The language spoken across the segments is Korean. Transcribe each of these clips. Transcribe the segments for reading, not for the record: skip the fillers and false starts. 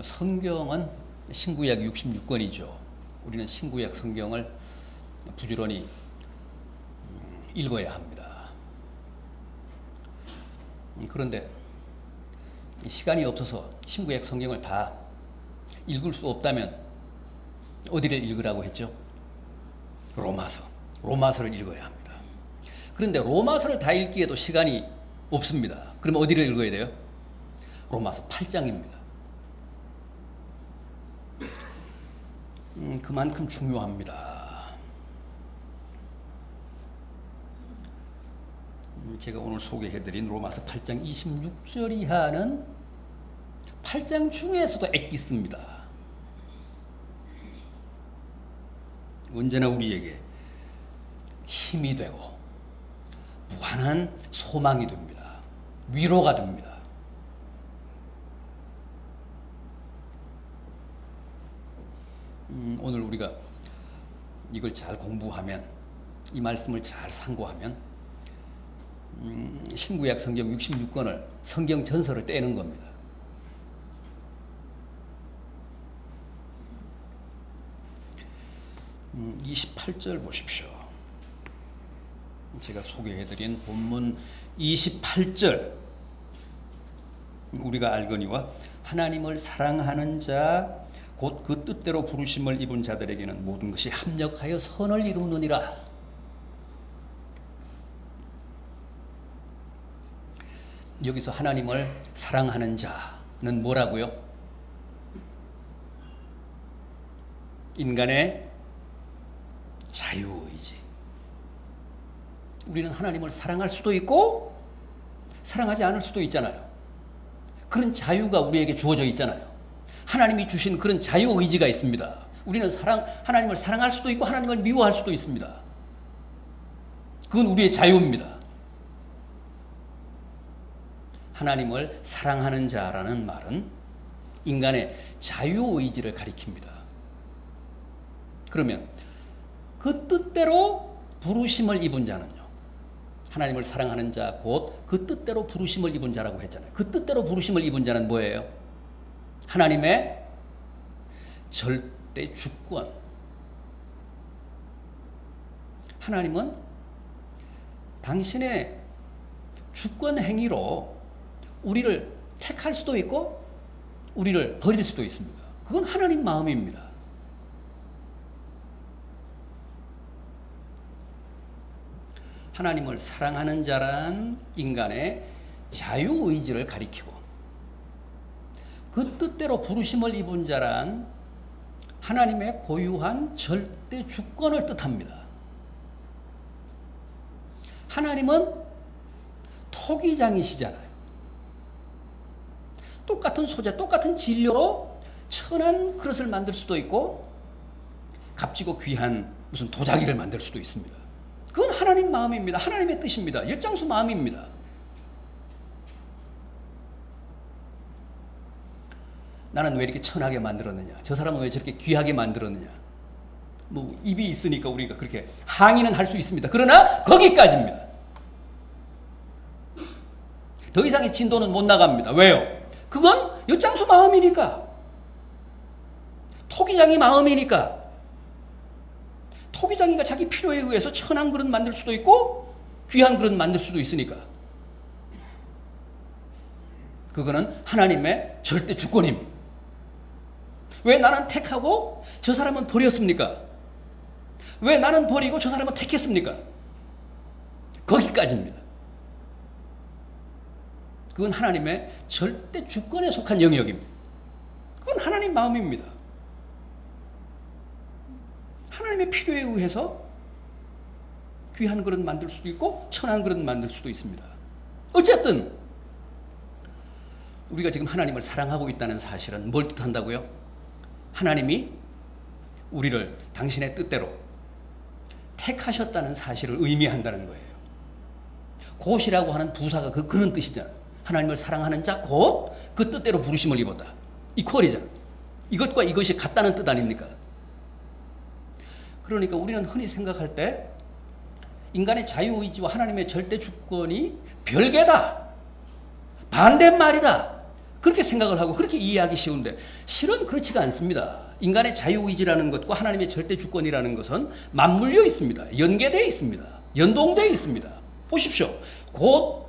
성경은 신구약 66권이죠. 우리는 신구약 성경을 부지런히 읽어야 합니다. 그런데 시간이 없어서 신구약 성경을 다 읽을 수 없다면 어디를 읽으라고 했죠? 로마서를 읽어야 합니다. 그런데 로마서를 다 읽기에도 시간이 없습니다. 그러면 어디를 읽어야 돼요? 로마서 8장입니다. 그만큼 중요합니다. 제가 오늘 소개해드린 로마서 8장 26절 이하는 8장 중에서도 엑기스입니다. 언제나 우리에게 힘이 되고 무한한 소망이 됩니다. 위로가 됩니다. 오늘 우리가 이걸 잘 공부하면, 이 말씀을 잘 상고하면 신구약 성경 66권을 성경 전설을 떼는 겁니다. 음, 28절 보십시오. 제가 소개해드린 본문 28절, 우리가 알거니와 하나님을 사랑하는 자 곧 그 뜻대로 부르심을 입은 자들에게는 모든 것이 합력하여 선을 이루느니라. 여기서 하나님을 사랑하는 자는 뭐라고요? 인간의 자유의지. 우리는 하나님을 사랑할 수도 있고 사랑하지 않을 수도 있잖아요. 그런 자유가 우리에게 주어져 있잖아요. 하나님이 주신 그런 자유의지가 있습니다. 우리는 하나님을 사랑할 수도 있고 하나님을 미워할 수도 있습니다. 그건 우리의 자유입니다. 하나님을 사랑하는 자라는 말은 인간의 자유의지를 가리킵니다. 그러면 그 뜻대로 부르심을 입은 자는요, 하나님을 사랑하는 자 곧 그 뜻대로 부르심을 입은 자라고 했잖아요. 그 뜻대로 부르심을 입은 자는 뭐예요? 하나님의 절대 주권. 하나님은 당신의 주권 행위로 우리를 택할 수도 있고 우리를 버릴 수도 있습니다. 그건 하나님 마음입니다. 하나님을 사랑하는 자란 인간의 자유의지를 가리키고, 그 뜻대로 부르심을 입은 자란 하나님의 고유한 절대 주권을 뜻합니다. 하나님은 토기장이시잖아요. 똑같은 소재, 똑같은 진료로 천한 그릇을 만들 수도 있고 값지고 귀한 무슨 도자기를 만들 수도 있습니다. 그건 하나님 마음입니다. 하나님의 뜻입니다. 열장수 마음입니다. 나는 왜 이렇게 천하게 만들었느냐? 저 사람은 왜 저렇게 귀하게 만들었느냐? 뭐 입이 있으니까 우리가 그렇게 항의는 할 수 있습니다. 그러나 거기까지입니다. 더 이상의 진도는 못 나갑니다. 왜요? 그건 엿장수 마음이니까. 토기장이 마음이니까. 토기장이가 자기 필요에 의해서 천한 그릇 만들 수도 있고 귀한 그릇 만들 수도 있으니까. 그거는 하나님의 절대 주권입니다. 왜 나는 택하고 저 사람은 버렸습니까? 왜 나는 버리고 저 사람은 택했습니까? 거기까지입니다. 그건 하나님의 절대 주권에 속한 영역입니다. 그건 하나님 마음입니다. 하나님의 필요에 의해서 귀한 그릇 만들 수도 있고 천한 그릇 만들 수도 있습니다. 어쨌든 우리가 지금 하나님을 사랑하고 있다는 사실은 뭘 뜻한다고요? 하나님이 우리를 당신의 뜻대로 택하셨다는 사실을 의미한다는 거예요. 곧이라고 하는 부사가 그런 뜻이잖아요. 하나님을 사랑하는 자 곧 그 뜻대로 부르심을 입었다. 이퀄이잖아요. 이것과 이것이 같다는 뜻 아닙니까? 그러니까 우리는 흔히 생각할 때 인간의 자유의지와 하나님의 절대 주권이 별개다, 반대말이다, 그렇게 생각을 하고 그렇게 이해하기 쉬운데 실은 그렇지가 않습니다. 인간의 자유의지라는 것과 하나님의 절대 주권이라는 것은 맞물려 있습니다. 연계되어 있습니다. 연동되어 있습니다. 보십시오. 곧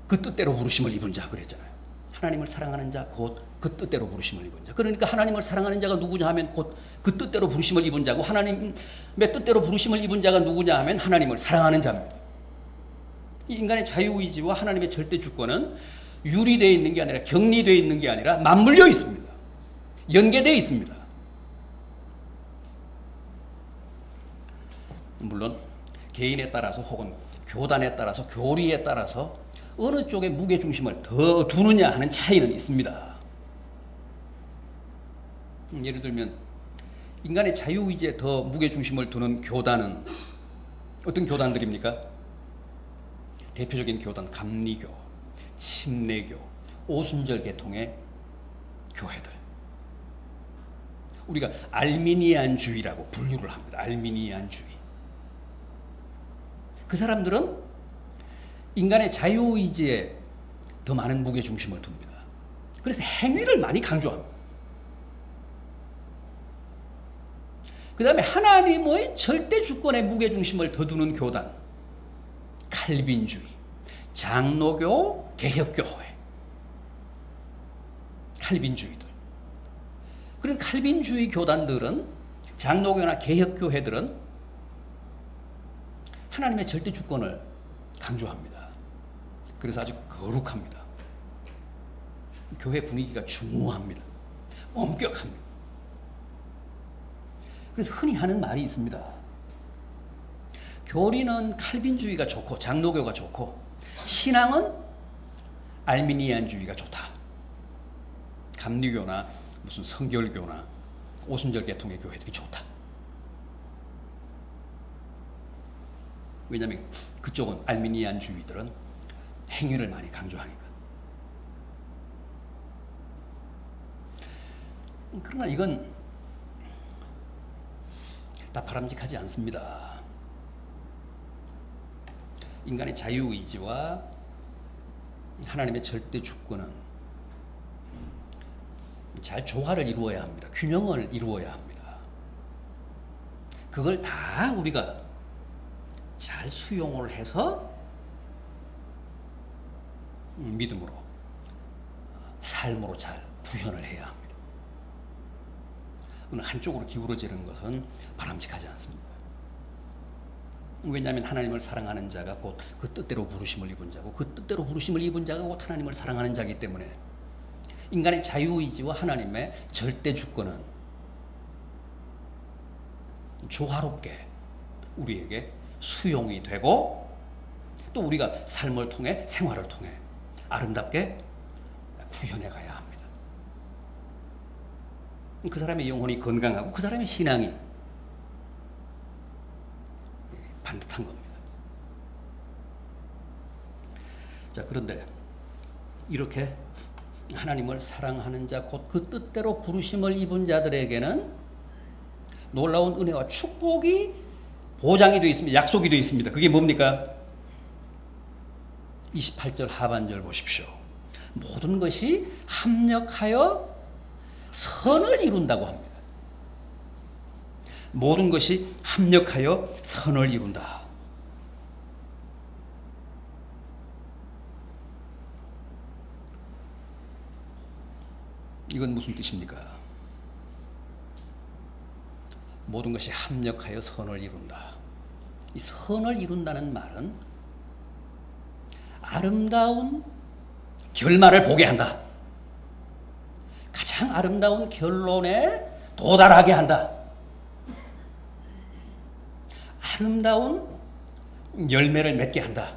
그 뜻대로 부르심을 입은 자 그랬잖아요. 하나님을 사랑하는 자 곧 그 뜻대로 부르심을 입은 자. 그러니까 하나님을 사랑하는 자가 누구냐 하면 곧 그 뜻대로 부르심을 입은 자고, 하나님의 뜻대로 부르심을 입은 자가 누구냐 하면 하나님을 사랑하는 자입니다. 이 인간의 자유의지와 하나님의 절대 주권은 유리되어 있는 게 아니라 격리되어 있는 게 아니라 맞물려 있습니다. 연계되어 있습니다. 물론 개인에 따라서 혹은 교단에 따라서 교리에 따라서 어느 쪽에 무게중심을 더 두느냐 하는 차이는 있습니다. 예를 들면 인간의 자유의지에 더 무게중심을 두는 교단은 어떤 교단들입니까? 대표적인 교단 감리교, 침례교, 오순절 계통의 교회들. 우리가 알미니안주의라고 분류를 합니다. 알미니안주의. 그 사람들은 인간의 자유의지에 더 많은 무게중심을 둡니다. 그래서 행위를 많이 강조합니다. 그 다음에 하나님의 절대 주권에 무게중심을 더 두는 교단, 칼빈주의, 장로교, 개혁교회, 칼빈주의들. 그런 칼빈주의 교단들은, 장로교나 개혁교회들은 하나님의 절대 주권을 강조합니다. 그래서 아주 거룩합니다. 교회 분위기가 중후합니다. 엄격합니다. 그래서 흔히 하는 말이 있습니다. 교리는 칼빈주의가 좋고 장로교가 좋고 신앙은 알미니안주의가 좋다. 감리교나 무슨 성결교나 오순절 계통의 교회들이 좋다. 왜냐하면 그쪽은 알미니안주의들은 행위를 많이 강조하니까. 그러나 이건 다 바람직하지 않습니다. 인간의 자유의지와 하나님의 절대 주권은 잘 조화를 이루어야 합니다. 균형을 이루어야 합니다. 그걸 다 우리가 잘 수용을 해서 믿음으로, 삶으로 잘 구현을 해야 합니다. 어느 한쪽으로 기울어지는 것은 바람직하지 않습니다. 왜냐하면 하나님을 사랑하는 자가 곧 그 뜻대로 부르심을 입은 자고, 그 뜻대로 부르심을 입은 자가 곧 하나님을 사랑하는 자이기 때문에 인간의 자유의지와 하나님의 절대 주권은 조화롭게 우리에게 수용이 되고, 또 우리가 삶을 통해, 생활을 통해 아름답게 구현해 가야 합니다. 그 사람의 영혼이 건강하고 그 사람의 신앙이 반듯한 겁니다. 자, 그런데 이렇게 하나님을 사랑하는 자, 곧 그 뜻대로 부르심을 입은 자들에게는 놀라운 은혜와 축복이 보장이 되어 있습니다. 약속이 되어 있습니다. 그게 뭡니까? 28절 하반절 보십시오. 모든 것이 합력하여 선을 이룬다고 합니다. 모든 것이 합력하여 선을 이룬다. 이건 무슨 뜻입니까? 모든 것이 합력하여 선을 이룬다. 이 선을 이룬다는 말은 아름다운 결말을 보게 한다. 가장 아름다운 결론에 도달하게 한다. 아름다운 열매를 맺게 한다.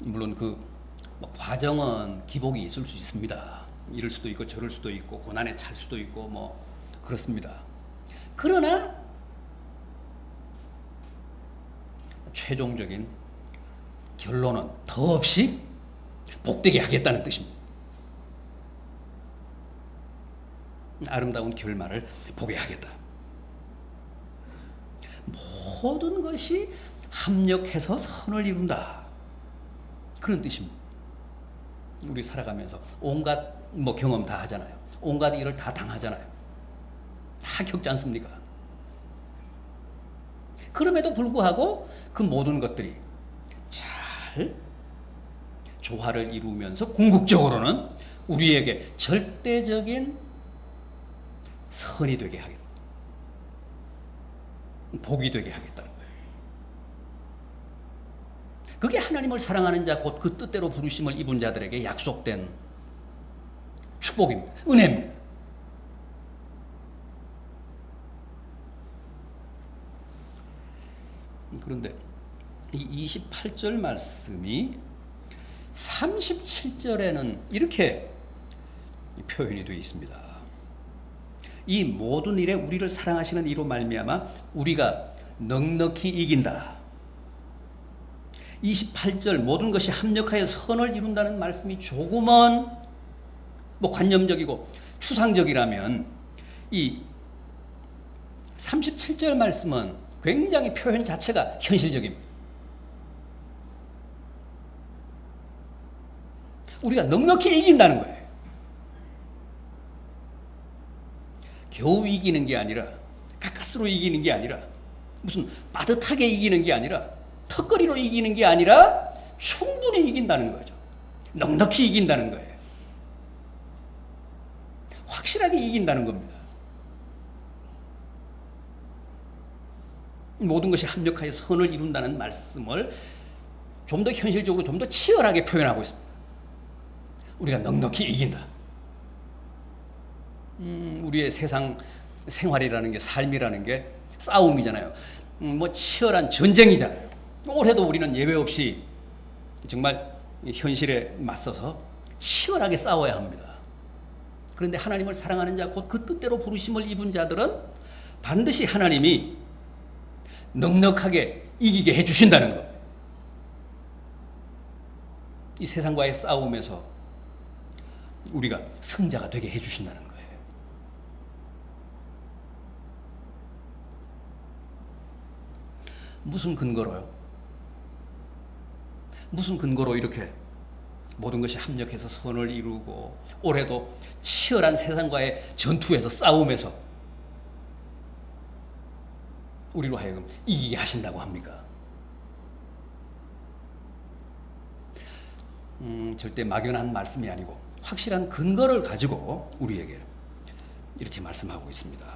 물론 그 과정은 기복이 있을 수 있습니다. 이럴 수도 있고 저럴 수도 있고 고난에 찰 수도 있고 뭐 그렇습니다. 그러나 최종적인 결론은 더없이 복되게 하겠다는 뜻입니다. 아름다운 결말을 보게 하겠다. 모든 것이 합력해서 선을 이룬다. 그런 뜻입니다. 우리 살아가면서 온갖 경험 다 하잖아요. 온갖 일을 다 당하잖아요. 다 겪지 않습니까? 그럼에도 불구하고 그 모든 것들이 잘 조화를 이루면서 궁극적으로는 우리에게 절대적인 선이 되게 하겠다. 복이 되게 하겠다는 거예요. 그게 하나님을 사랑하는 자, 곧 그 뜻대로 부르심을 입은 자들에게 약속된 축복입니다. 은혜입니다. 그런데 이 28절 말씀이 37절에는 이렇게 표현이 되어 있습니다. 이 모든 일에 우리를 사랑하시는 이로 말미암아 우리가 넉넉히 이긴다. 28절 모든 것이 합력하여 선을 이룬다는 말씀이 조금은 관념적이고 추상적이라면 이 37절 말씀은 굉장히 표현 자체가 현실적입니다. 우리가 넉넉히 이긴다는 거예요. 겨우 이기는 게 아니라, 가까스로 이기는 게 아니라, 무슨 빠듯하게 이기는 게 아니라, 턱걸이로 이기는 게 아니라 충분히 이긴다는 거죠. 넉넉히 이긴다는 거예요. 확실하게 이긴다는 겁니다. 모든 것이 합력하여 선을 이룬다는 말씀을 좀 더 현실적으로 좀 더 치열하게 표현하고 있습니다. 우리가 넉넉히 이긴다. 우리의 세상 생활이라는 게, 삶이라는 게 싸움이잖아요. 치열한 전쟁이잖아요. 올해도 우리는 예외 없이 정말 현실에 맞서서 치열하게 싸워야 합니다. 그런데 하나님을 사랑하는 자, 곧 그 뜻대로 부르심을 입은 자들은 반드시 하나님이 넉넉하게 이기게 해주신다는 것. 이 세상과의 싸움에서 우리가 승자가 되게 해주신다는 거예요. 무슨 근거로요? 무슨 근거로 이렇게 모든 것이 합력해서 선을 이루고 올해도 치열한 세상과의 전투에서, 싸움에서 우리로 하여금 이기게 하신다고 합니까? 절대 막연한 말씀이 아니고 확실한 근거를 가지고 우리에게 이렇게 말씀하고 있습니다.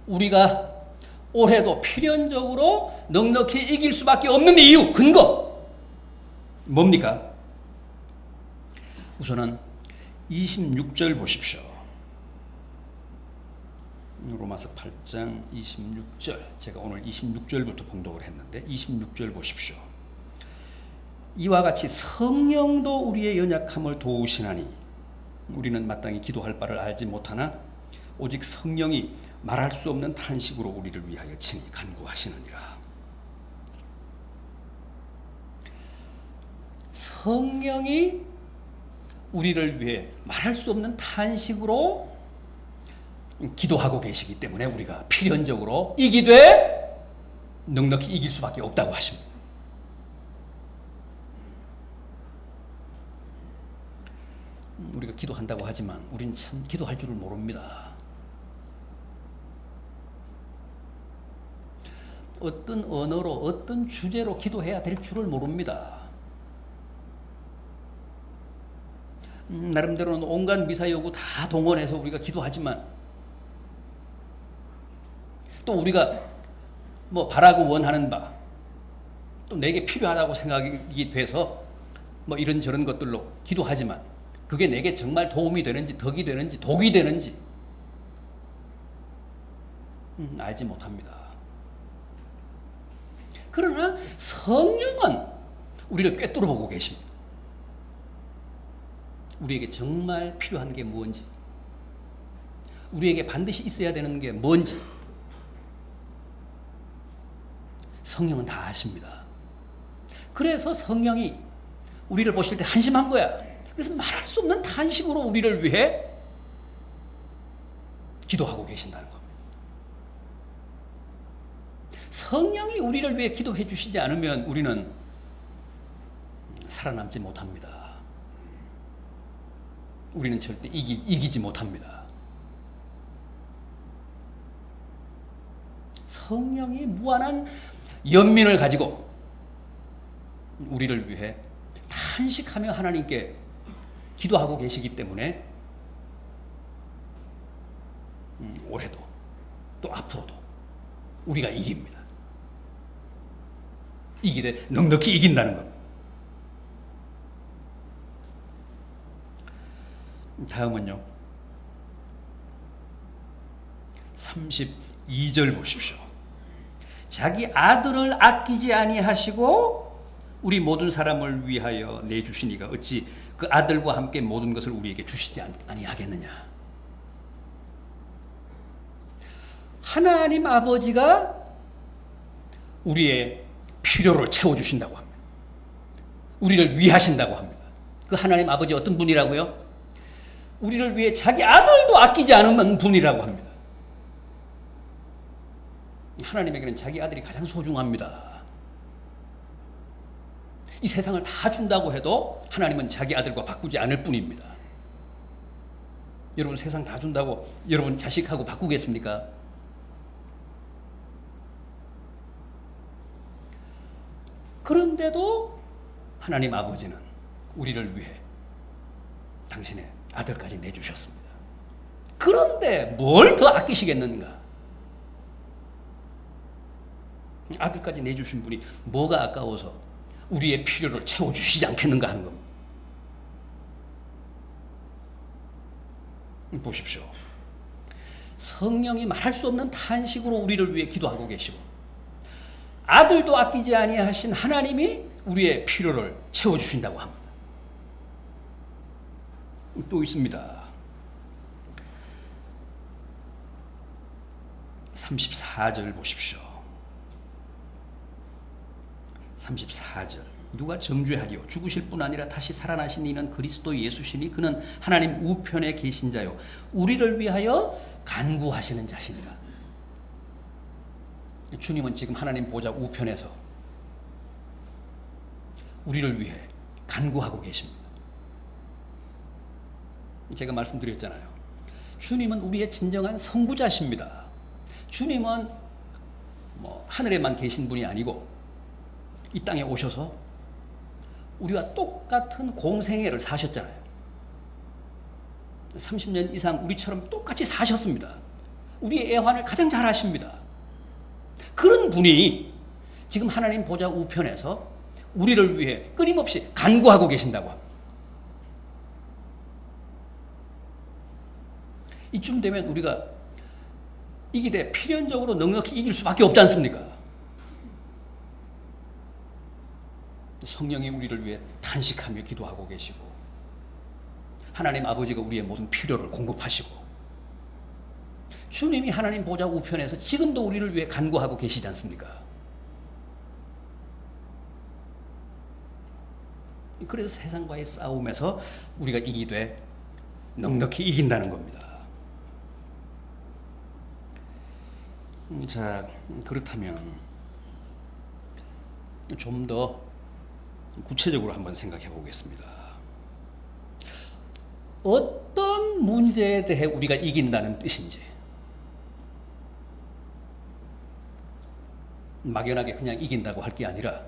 우리가 올해도 필연적으로 넉넉히 이길 수밖에 없는 이유, 근거 뭡니까? 우선은 26절 보십시오. 로마서 8장 26절, 제가 오늘 26절부터 봉독을 했는데 26절 보십시오. 이와 같이 성령도 우리의 연약함을 도우시나니 우리는 마땅히 기도할 바를 알지 못하나 오직 성령이 말할 수 없는 탄식으로 우리를 위하여 친히 간구하시느니라. 성령이 우리를 위해 말할 수 없는 탄식으로 기도하고 계시기 때문에 우리가 필연적으로 이기되 넉넉히 이길 수밖에 없다고 하십니다. 우리가 기도한다고 하지만 우리는 참 기도할 줄을 모릅니다. 어떤 언어로, 어떤 주제로 기도해야 될 줄을 모릅니다. 나름대로는 온갖 미사여구 다 동원해서 우리가 기도하지만 또 우리가 바라고 원하는 바, 또 내게 필요하다고 생각이 돼서 이런저런 것들로 기도하지만 그게 내게 정말 도움이 되는지, 덕이 되는지, 독이 되는지 알지 못합니다. 그러나 성령은 우리를 꿰뚫어 보고 계십니다. 우리에게 정말 필요한 게 뭔지, 우리에게 반드시 있어야 되는 게 뭔지 성령은 다 아십니다. 그래서 성령이 우리를 보실 때 한심한 거야. 그래서 말할 수 없는 탄식으로 우리를 위해 기도하고 계신다는 겁니다. 성령이 우리를 위해 기도해 주시지 않으면 우리는 살아남지 못합니다. 우리는 절대 이기지 못합니다. 성령이 무한한 연민을 가지고 우리를 위해 탄식하며 하나님께 기도하고 계시기 때문에 올해도 또 앞으로도 우리가 이깁니다. 이기되 넉넉히 이긴다는 겁니다. 다음은요, 32절 보십시오. 자기 아들을 아끼지 아니하시고 우리 모든 사람을 위하여 내주시니가 어찌 그 아들과 함께 모든 것을 우리에게 주시지 아니하겠느냐. 하나님 아버지가 우리의 필요를 채워주신다고 합니다. 우리를 위하신다고 합니다. 그 하나님 아버지 어떤 분이라고요? 우리를 위해 자기 아들도 아끼지 않은 분이라고 합니다. 하나님에게는 자기 아들이 가장 소중합니다. 이 세상을 다 준다고 해도 하나님은 자기 아들과 바꾸지 않을 뿐입니다. 여러분, 세상 다 준다고 여러분 자식하고 바꾸겠습니까? 그런데도 하나님 아버지는 우리를 위해 당신의 아들까지 내주셨습니다. 그런데 뭘 더 아끼시겠는가? 아들까지 내주신 분이 뭐가 아까워서 우리의 필요를 채워주시지 않겠는가 하는 겁니다. 보십시오. 성령이 말할 수 없는 탄식으로 우리를 위해 기도하고 계시고 아들도 아끼지 아니하신 하나님이 우리의 필요를 채워주신다고 합니다. 또 있습니다. 34절 보십시오. 34절. 누가 정죄하리요? 죽으실 뿐 아니라 다시 살아나신 이는 그리스도 예수시니 그는 하나님 우편에 계신 자요 우리를 위하여 간구하시는 자시니라. 주님은 지금 하나님 보좌 우편에서 우리를 위해 간구하고 계십니다. 제가 말씀드렸잖아요. 주님은 우리의 진정한 선구자십니다. 주님은 하늘에만 계신 분이 아니고 이 땅에 오셔서 우리와 똑같은 공생애를 사셨잖아요. 30년 이상 우리처럼 똑같이 사셨습니다. 우리의 애환을 가장 잘 아십니다. 그런 분이 지금 하나님 보좌 우편에서 우리를 위해 끊임없이 간구하고 계신다고 합니다. 이쯤 되면 우리가 이기되 필연적으로 넉넉히 이길 수밖에 없지 않습니까? 성령이 우리를 위해 탄식하며 기도하고 계시고 하나님 아버지가 우리의 모든 필요를 공급하시고 주님이 하나님 보좌 우편에서 지금도 우리를 위해 간구하고 계시지 않습니까? 그래서 세상과의 싸움에서 우리가 이기되 넉넉히 이긴다는 겁니다. 자, 그렇다면 좀 더 구체적으로 한번 생각해 보겠습니다. 어떤 문제에 대해 우리가 이긴다는 뜻인지, 막연하게 그냥 이긴다고 할 게 아니라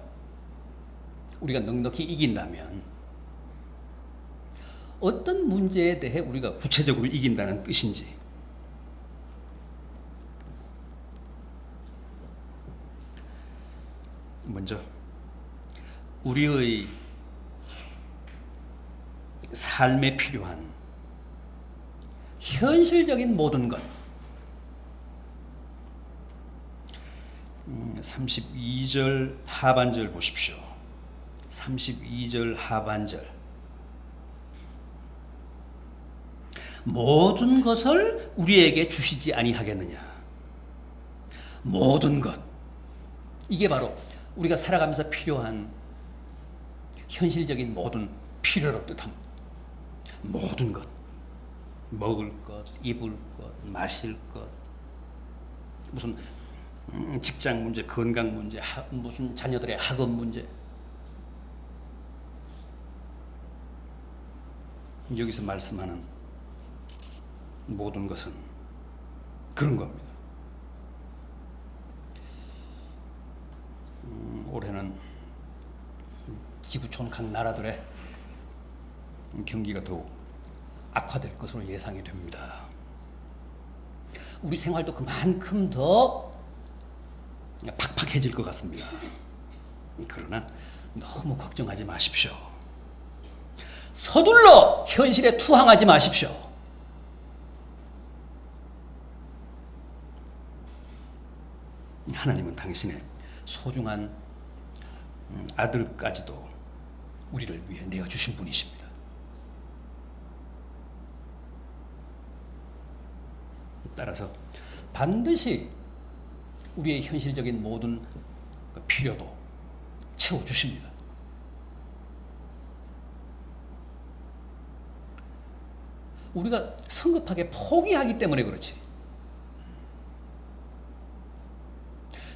우리가 넉넉히 이긴다면 어떤 문제에 대해 우리가 구체적으로 이긴다는 뜻인지, 먼저 우리의 삶에 필요한 현실적인 모든 것, 32절 하반절 보십시오. 32절 하반절. 모든 것을 우리에게 주시지 아니하겠느냐. 모든 것. 이게 바로 우리가 살아가면서 필요한 현실적인 모든 필요를 뜻합니다. 모든 것. 먹을 것, 입을 것, 마실 것. 무슨 직장 문제, 건강 문제, 무슨 자녀들의 학업 문제. 여기서 말씀하는 모든 것은 그런 겁니다. 올해는 지구촌 각 나라들의 경기가 더욱 악화될 것으로 예상이 됩니다. 우리 생활도 그만큼 더 팍팍해질 것 같습니다. 그러나 너무 걱정하지 마십시오. 서둘러 현실에 투항하지 마십시오. 하나님은 당신의 소중한 아들까지도 우리를 위해 내어주신 분이십니다. 따라서 반드시 우리의 현실적인 모든 필요도 채워주십니다. 우리가 성급하게 포기하기 때문에 그렇지.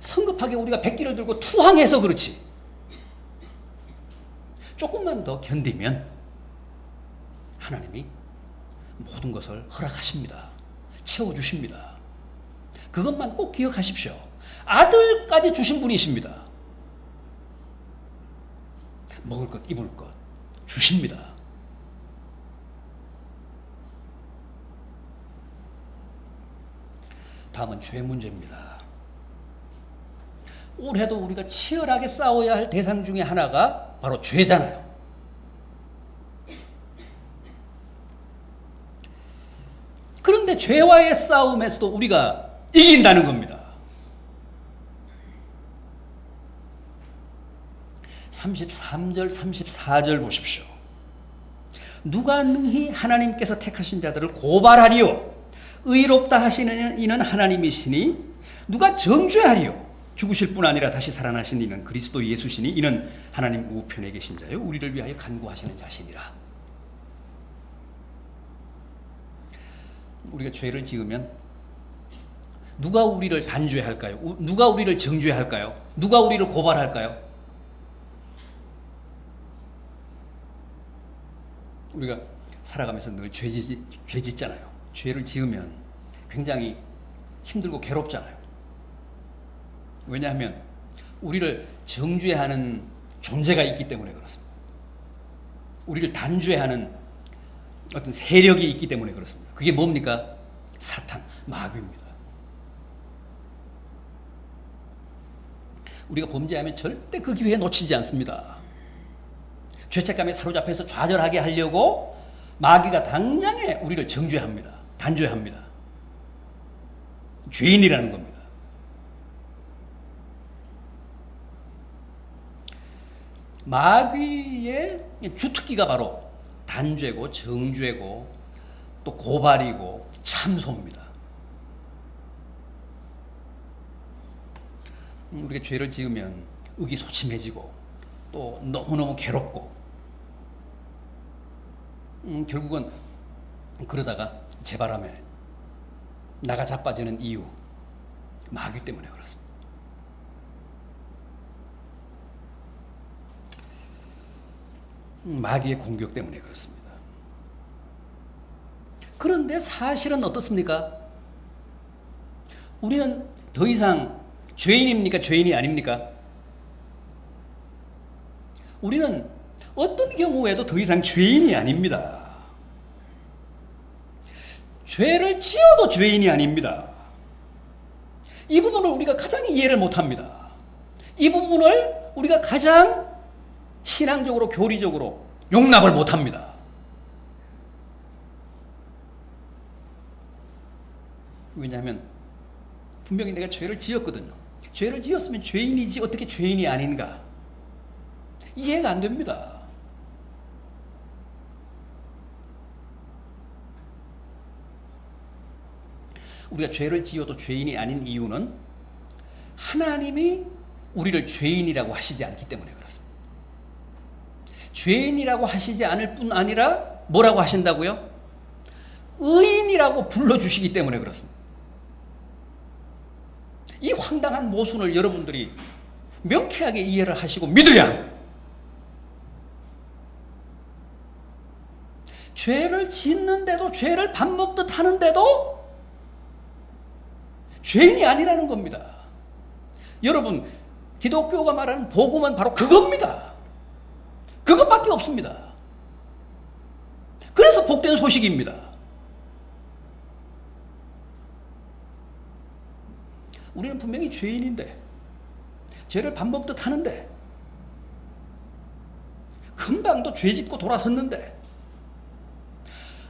성급하게 우리가 백기를 들고 투항해서 그렇지. 조금만 더 견디면 하나님이 모든 것을 허락하십니다. 채워주십니다. 그것만 꼭 기억하십시오. 아들까지 주신 분이십니다. 먹을 것, 입을 것 주십니다. 다음은 죄 문제입니다. 올해도 우리가 치열하게 싸워야 할 대상 중에 하나가 바로 죄잖아요. 그런데 죄와의 싸움에서도 우리가 이긴다는 겁니다. 33절, 34절 보십시오. 누가 능히 하나님께서 택하신 자들을 고발하리요? 의롭다 하시는 이는 하나님이시니 누가 정죄하리요? 죽으실 뿐 아니라 다시 살아나신 이는 그리스도 예수시니 이는 하나님 우편에 계신 자요 우리를 위하여 간구하시는 자시니라. 우리가 죄를 지으면 누가 우리를 단죄할까요? 누가 우리를 정죄할까요? 누가 우리를 고발할까요? 우리가 살아가면서 늘 죄 짓잖아요. 죄를 지으면 굉장히 힘들고 괴롭잖아요. 왜냐하면 우리를 정죄하는 존재가 있기 때문에 그렇습니다. 우리를 단죄하는 어떤 세력이 있기 때문에 그렇습니다. 그게 뭡니까? 사탄, 마귀입니다. 우리가 범죄하면 절대 그 기회에 놓치지 않습니다. 죄책감에 사로잡혀서 좌절하게 하려고 마귀가 당장에 우리를 정죄합니다. 단죄합니다. 죄인이라는 겁니다. 마귀의 주특기가 바로 단죄고 정죄고 또 고발이고 참소입니다. 우리가 죄를 지으면 의기소침해지고 또 너무너무 괴롭고 결국은 그러다가 재바람에 나가 자빠지는 이유 마귀 때문에 그렇습니다. 마귀의 공격 때문에 그렇습니다. 그런데 사실은 어떻습니까? 우리는 더 이상 죄인입니까? 죄인이 아닙니까? 우리는 어떤 경우에도 더 이상 죄인이 아닙니다. 죄를 지어도 죄인이 아닙니다. 이 부분을 우리가 가장 이해를 못합니다. 이 부분을 우리가 가장 신앙적으로 교리적으로 용납을 못합니다. 왜냐하면 분명히 내가 죄를 지었거든요. 죄를 지었으면 죄인이지 어떻게 죄인이 아닌가 이해가 안 됩니다. 우리가 죄를 지어도 죄인이 아닌 이유는 하나님이 우리를 죄인이라고 하시지 않기 때문에 그렇습니다. 죄인이라고 하시지 않을 뿐 아니라 뭐라고 하신다고요? 의인이라고 불러주시기 때문에 그렇습니다. 이 황당한 모순을 여러분들이 명쾌하게 이해를 하시고 믿어야 합니다. 죄를 짓는데도, 죄를 밥 먹듯 하는데도 죄인이 아니라는 겁니다. 여러분, 기독교가 말하는 복음은 바로 그겁니다. 그것밖에 없습니다. 그래서 복된 소식입니다. 우리는 분명히 죄인인데, 죄를 밥 먹듯 하는데, 금방도 죄 짓고 돌아섰는데,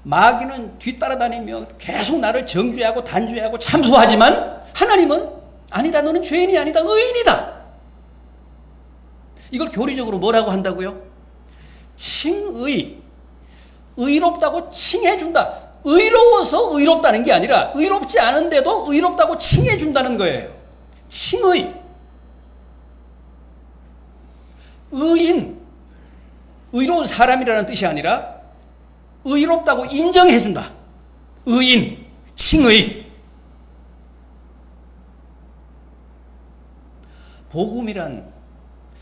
마귀는 뒤따라다니며 계속 나를 정죄하고 단죄하고 참소하지만 하나님은 아니다, 너는 죄인이 아니다, 의인이다. 이걸 교리적으로 뭐라고 한다고요? 칭의. 의롭다고 칭해준다. 의로워서 의롭다는 게 아니라 의롭지 않은데도 의롭다고 칭해준다는 거예요. 칭의. 의인. 의로운 사람이라는 뜻이 아니라 의롭다고 인정해준다. 의인, 칭의. 복음이란,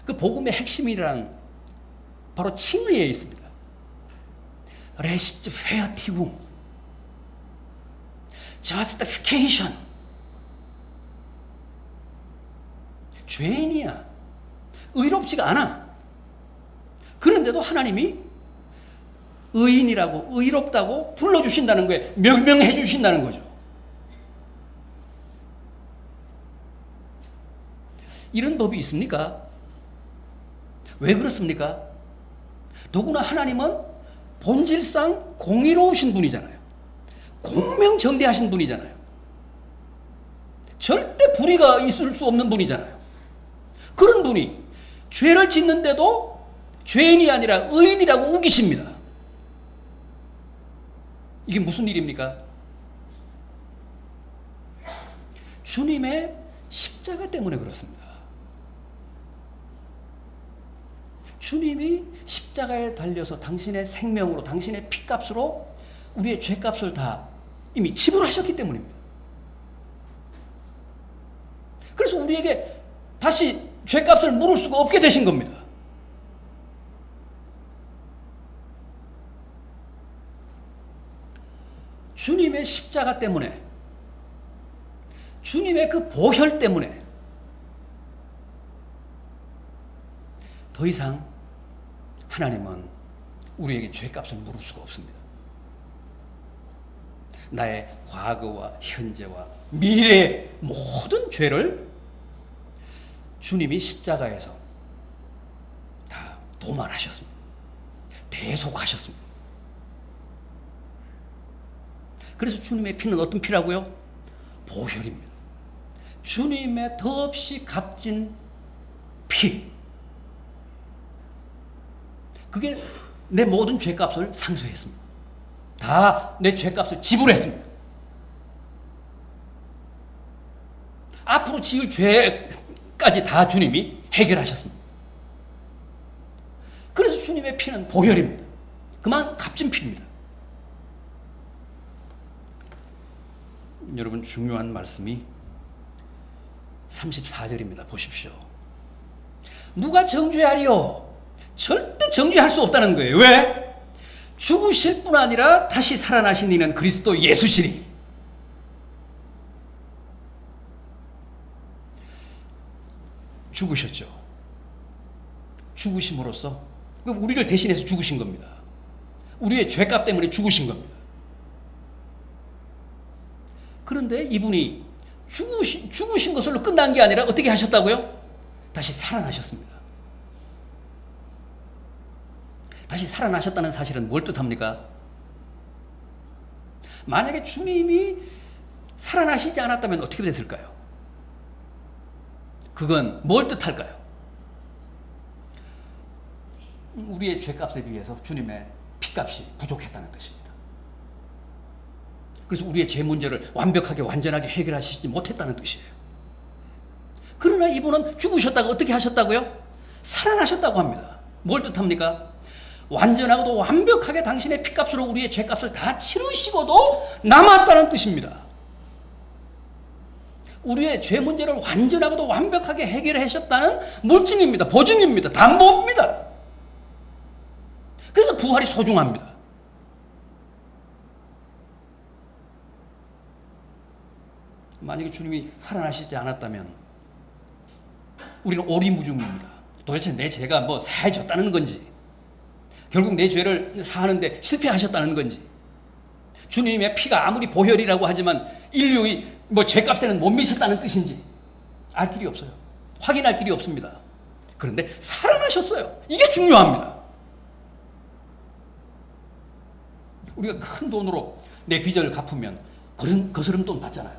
그 복음의 핵심이란 바로 칭의에 있습니다. 레시트페어티궁, 저스티피케이션. 죄인이야. 의롭지가 않아. 그런데도 하나님이 의인이라고, 의롭다고 불러주신다는 거예요. 명명해 주신다는 거죠. 이런 법이 있습니까? 왜 그렇습니까? 더구나 하나님은 본질상 공의로우신 분이잖아요. 공명정대하신 분이잖아요. 절대 불의가 있을 수 없는 분이잖아요. 그런 분이 죄를 짓는데도 죄인이 아니라 의인이라고 우기십니다. 이게 무슨 일입니까? 주님의 십자가 때문에 그렇습니다. 주님이 십자가에 달려서 당신의 생명으로, 당신의 피값으로 우리의 죄값을 다 이미 지불하셨기 때문입니다. 그래서 우리에게 다시 죄값을 물을 수가 없게 되신 겁니다. 주님의 십자가 때문에, 주님의 그 보혈 때문에 더 이상 하나님은 우리에게 죄값을 물을 수가 없습니다. 나의 과거와 현재와 미래의 모든 죄를 주님이 십자가에서 다 도말하셨습니다. 대속하셨습니다. 그래서 주님의 피는 어떤 피라고요? 보혈입니다. 주님의 더없이 값진 피. 그게 내 모든 죄값을 상쇄했습니다. 다 내 죄값을 지불했습니다. 앞으로 지을 죄까지 다 주님이 해결하셨습니다. 그래서 주님의 피는 보혈입니다. 그만 값진 피입니다. 여러분, 중요한 말씀이 34절입니다. 보십시오. 누가 정죄하리요? 절대 정죄할 수 없다는 거예요. 왜? 죽으실 뿐 아니라 다시 살아나신 이는 그리스도 예수시니. 죽으셨죠. 죽으심으로써 우리를 대신해서 죽으신 겁니다. 우리의 죄값 때문에 죽으신 겁니다. 그런데 이분이 죽으신 것으로 끝난 게 아니라 어떻게 하셨다고요? 다시 살아나셨습니다. 다시 살아나셨다는 사실은 뭘 뜻합니까? 만약에 주님이 살아나시지 않았다면 어떻게 됐을까요? 그건 뭘 뜻할까요? 우리의 죄값에 비해서 주님의 피값이 부족했다는 뜻입니다. 그래서 우리의 죄 문제를 완벽하게 완전하게 해결하시지 못했다는 뜻이에요. 그러나 이분은 죽으셨다가 어떻게 하셨다고요? 살아나셨다고 합니다. 뭘 뜻합니까? 완전하고도 완벽하게 당신의 피값으로 우리의 죄값을 다 치르시고도 남았다는 뜻입니다. 우리의 죄 문제를 완전하고도 완벽하게 해결하셨다는 물증입니다. 보증입니다. 담보입니다. 그래서 부활이 소중합니다. 만약에 주님이 살아나시지 않았다면 우리는 오리무중입니다. 도대체 내 죄가 뭐 사해졌다는 건지, 결국 내 죄를 사하는데 실패하셨다는 건지, 주님의 피가 아무리 보혈이라고 하지만 인류의 뭐 죄값에는 못 미쳤다는 뜻인지 알 길이 없어요. 확인할 길이 없습니다. 그런데 살아나셨어요. 이게 중요합니다. 우리가 큰 돈으로 내 빚을 갚으면 거스름 돈 받잖아요.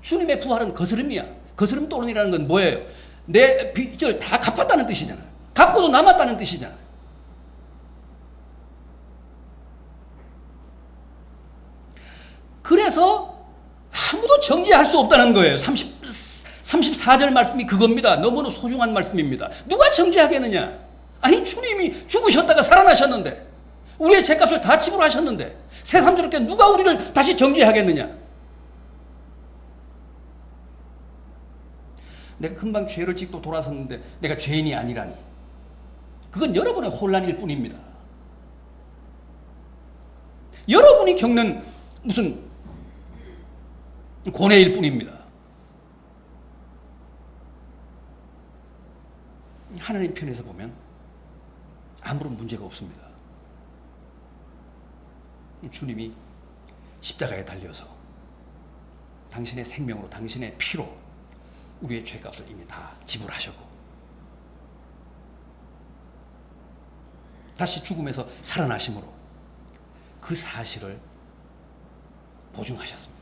주님의 부활은 거스름이야. 거스름 돈이라는 건 뭐예요? 내 빚을 다 갚았다는 뜻이잖아요. 갚고도 남았다는 뜻이잖아요. 그래서 아무도 정죄할 수 없다는 거예요. 34절 말씀이 그겁니다. 너무나 소중한 말씀입니다. 누가 정죄하겠느냐? 아니, 주님이 죽으셨다가 살아나셨는데, 우리의 죄값을 다 지불하셨는데 새삼스럽게 누가 우리를 다시 정죄하겠느냐? 내가 금방 죄를 짓고 돌아섰는데 내가 죄인이 아니라니, 그건 여러분의 혼란일 뿐입니다. 여러분이 겪는 무슨 고뇌일 뿐입니다. 하나님 편에서 보면 아무런 문제가 없습니다. 주님이 십자가에 달려서 당신의 생명으로, 당신의 피로 우리의 죄값을 이미 다 지불하셨고 다시 죽음에서 살아나심으로 그 사실을 보증하셨습니다.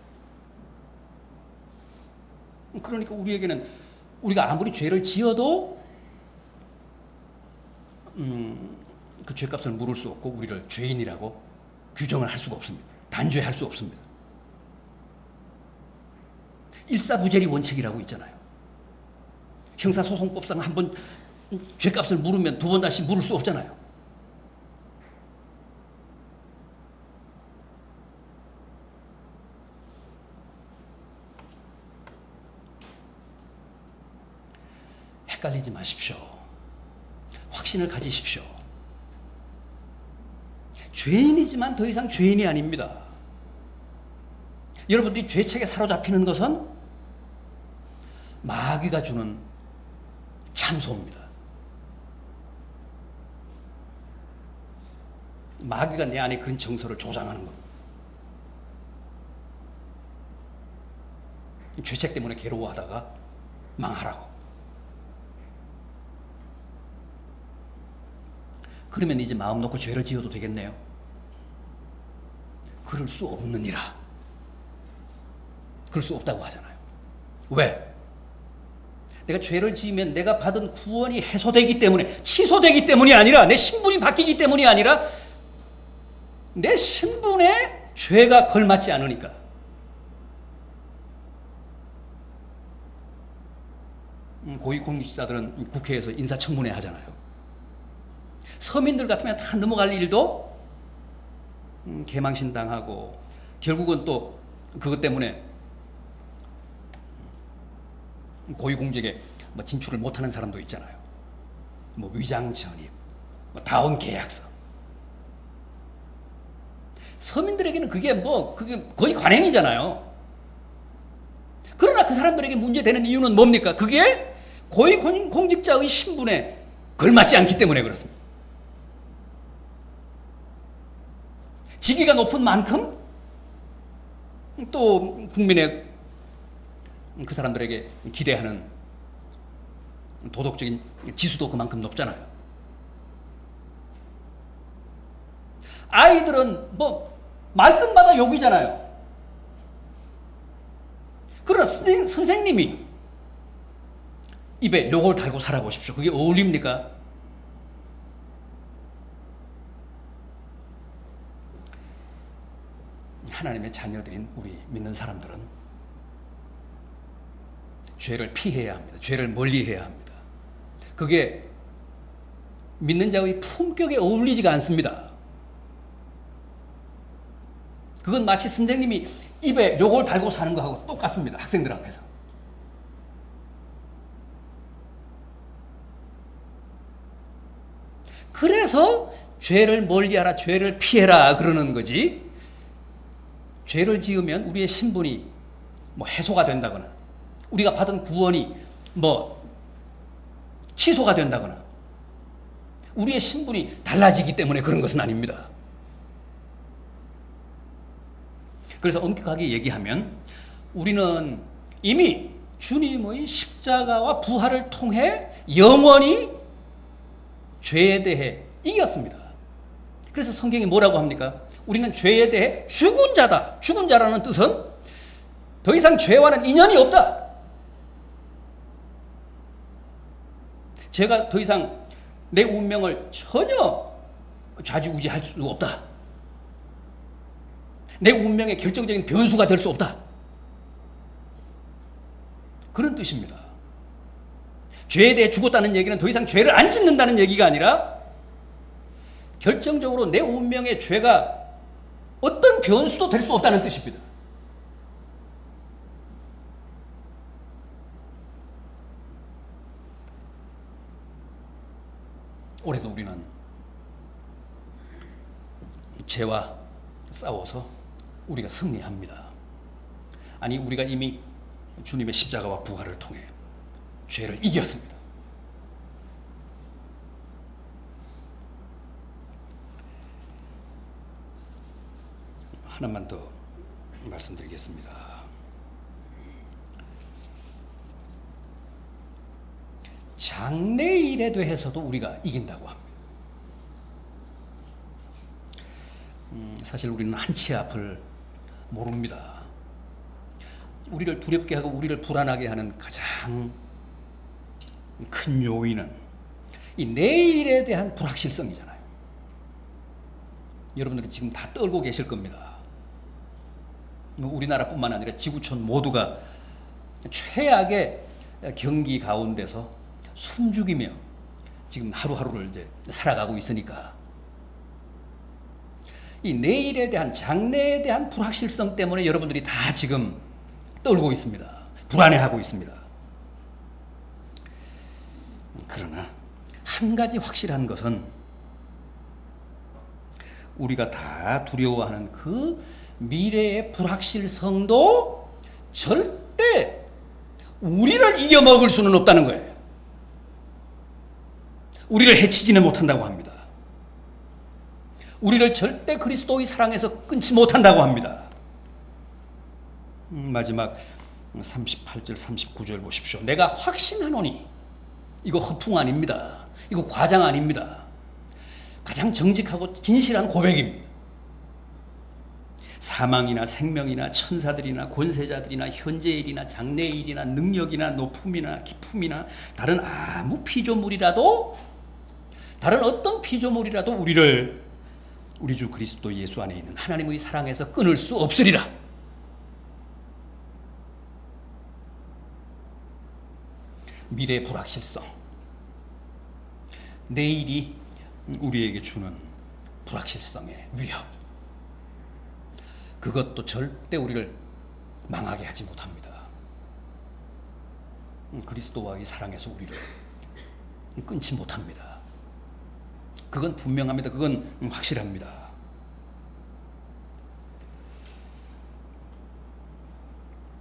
그러니까 우리에게는 우리가 아무리 죄를 지어도 그 죄값을 물을 수 없고 우리를 죄인이라고 규정을 할 수가 없습니다. 단죄할 수 없습니다. 일사부재리 원칙이라고 있잖아요. 형사소송법상 한 번 죄값을 물으면 두 번 다시 물을 수 없잖아요. 헷갈리지 마십시오. 확신을 가지십시오. 죄인이지만 더 이상 죄인이 아닙니다. 여러분들이 죄책에 사로잡히는 것은 마귀가 주는 참소입니다. 마귀가 내 안에 그런 정서를 조장하는 겁니다. 죄책 때문에 괴로워하다가 망하라고. 그러면 이제 마음 놓고 죄를 지어도 되겠네요. 그럴 수 없느니라. 그럴 수 없다고 하잖아요. 왜? 내가 죄를 지으면 내가 받은 구원이 해소되기 때문에, 취소되기 때문이 아니라, 내 신분이 바뀌기 때문이 아니라 내 신분에 죄가 걸맞지 않으니까. 고위공직자들은 국회에서 인사청문회 하잖아요. 서민들 같으면 다 넘어갈 일도 개망신 당하고 결국은 또 그것 때문에 고위공직에 뭐 진출을 못하는 사람도 있잖아요. 뭐 위장 전입, 뭐 다운 계약서. 서민들에게는 그게 거의 관행이잖아요. 그러나 그 사람들에게 문제되는 이유는 뭡니까? 그게 고위공직자의 신분에 걸맞지 않기 때문에 그렇습니다. 직위가 높은 만큼 또 국민의 그 사람들에게 기대하는 도덕적인 지수도 그만큼 높잖아요. 아이들은 뭐 말끝마다 욕이잖아요. 그러나 선생님이 입에 욕을 달고 살아보십시오. 그게 어울립니까? 하나님의 자녀들인 우리 믿는 사람들은 죄를 피해야 합니다. 죄를 멀리해야 합니다. 그게 믿는 자의 품격에 어울리지가 않습니다. 그건 마치 선생님이 입에 욕을 달고 사는 거하고 똑같습니다. 학생들 앞에서. 그래서 죄를 멀리하라, 죄를 피해라 그러는 거지. 죄를 지으면 우리의 신분이 뭐 해소가 된다거나 우리가 받은 구원이 뭐 취소가 된다거나 우리의 신분이 달라지기 때문에 그런 것은 아닙니다. 그래서 엄격하게 얘기하면 우리는 이미 주님의 십자가와 부활을 통해 영원히 죄에 대해 이겼습니다. 그래서 성경이 뭐라고 합니까? 우리는 죄에 대해 죽은 자다. 죽은 자라는 뜻은 더 이상 죄와는 인연이 없다. 죄가 더 이상 내 운명을 전혀 좌지우지할 수 없다. 내 운명의 결정적인 변수가 될 수 없다. 그런 뜻입니다. 죄에 대해 죽었다는 얘기는 더 이상 죄를 안 짓는다는 얘기가 아니라 결정적으로 내 운명의 죄가 어떤 변수도 될 수 없다는 뜻입니다. 올해도 우리는 죄와 싸워서 우리가 승리합니다. 아니, 우리가 이미 주님의 십자가와 부활을 통해 죄를 이겼습니다. 하나만 더 말씀드리겠습니다. 장래일에 대해서도 우리가 이긴다고 합니다. 사실 우리는 한치 앞을 모릅니다. 우리를 두렵게 하고 우리를 불안하게 하는 가장 큰 요인은 이 내일에 대한 불확실성이잖아요. 여러분들은 지금 다 떨고 계실 겁니다. 우리나라뿐만 아니라 지구촌 모두가 최악의 경기 가운데서 숨죽이며 지금 하루하루를 이제 살아가고 있으니까 이 내일에 대한, 장래에 대한 불확실성 때문에 여러분들이 다 지금 떨고 있습니다. 불안해하고 있습니다. 그러나 한 가지 확실한 것은 우리가 다 두려워하는 그 미래의 불확실성도 절대 우리를 이겨먹을 수는 없다는 거예요. 우리를 해치지는 못한다고 합니다. 우리를 절대 그리스도의 사랑에서 끊지 못한다고 합니다. 마지막 38절 39절 보십시오. 내가 확신하노니, 이거 허풍 아닙니다. 이거 과장 아닙니다. 가장 정직하고 진실한 고백입니다. 사망이나 생명이나 천사들이나 권세자들이나 현재일이나 장래일이나 능력이나 높음이나 기품이나 다른 아무 피조물이라도, 다른 어떤 피조물이라도 우리를 우리 주 그리스도 예수 안에 있는 하나님의 사랑에서 끊을 수 없으리라. 미래의 불확실성, 내일이 우리에게 주는 불확실성의 위협, 그것도 절대 우리를 망하게 하지 못합니다. 그리스도와의 사랑에서 우리를 끊지 못합니다. 그건 분명합니다. 그건 확실합니다.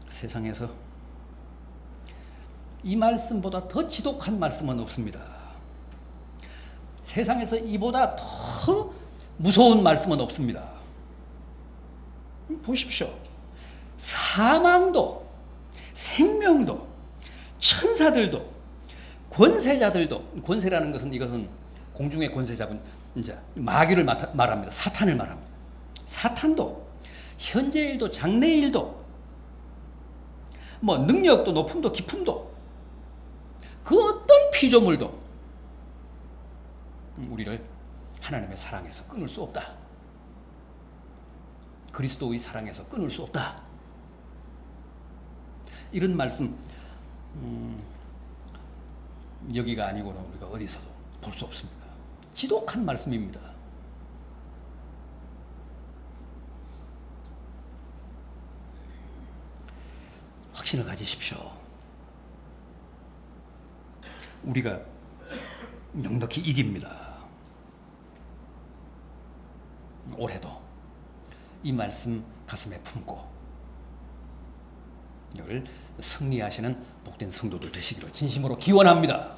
세상에서 이 말씀보다 더 지독한 말씀은 없습니다. 세상에서 이보다 더 무서운 말씀은 없습니다. 보십시오. 사망도, 생명도, 천사들도, 권세자들도, 권세라는 것은 이것은 공중의 권세 잡은 이제 마귀를 말합니다. 사탄을 말합니다. 사탄도, 현재일도, 장래일도, 뭐 능력도, 높음도, 기품도, 그 어떤 피조물도 우리를 하나님의 사랑에서 끊을 수 없다. 그리스도의 사랑에서 끊을 수 없다. 이런 말씀 여기가 아니고는 우리가 어디서도 볼 수 없습니다. 지독한 말씀입니다. 확신을 가지십시오. 우리가 넉넉히 이깁니다. 올해도 이 말씀 가슴에 품고 늘 승리하시는 복된 성도들 되시기를 진심으로 기원합니다.